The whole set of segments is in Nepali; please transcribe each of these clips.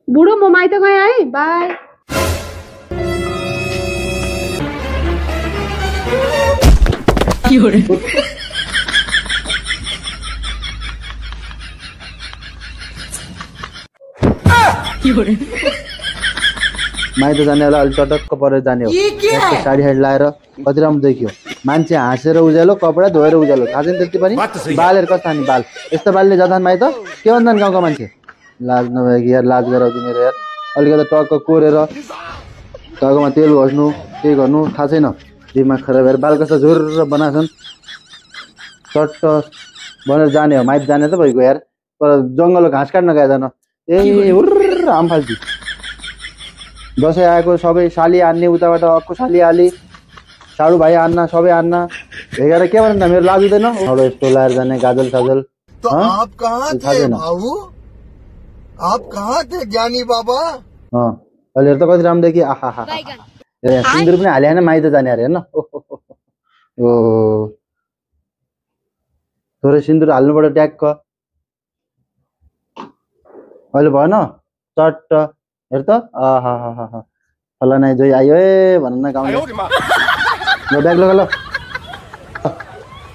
बुढो म माइत गएँ है बाई माइत जाने होला अलि चटक्क परेर जाने हो साडी साडी लाएर कति राम्रो देखियो मान्छे हाँसेर उज्यालो कपडा धोएर उज्यालो थाहा छैन त्यति पनि बालहरू कस्तो नि बाल यस्तो बालले जाँदा माइत के भन्छन् गाउँको मान्छे लाज नभए कि यार लाज गराउ तिमीहरू यार अलिकति टक्क कोरेर टाउकोमा तेल घस्नु के गर्नु थाहा छैन दिमाग खराब भएर बाल कस्तो झुर बनाछन् चट्ट भनेर जाने हो माइत जाने त भइगयो यार तर जङ्गलको घाँस काट्न गए जान ए हुर्र आम फाल्टी दसैँ आएको सबै साली आन्ने उताबाट अर्को साली आली साडु भाइ आन्न सबै आन्न भेगेर के भन्छ मेरो लाग्दैन यस्तो लाएर जाने गाजल साजल आप कहाँ थे बाबु आप कहाँ थे ज्ञानी बाबा अहिले त कति राम्रो देखि आहा सिन्दुर पनि हाले होइन माइत जाने अरे हेर्न ओ थोरै सिन्दुर हाल्नुपर्छ ट्याक्क अहिले भएन चट्ट हेर त आहा फलाना जोइ आयो है भन न गाउँमा ल ब्याग लगा ल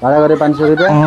भाडा गरे 500 रुपैयाँ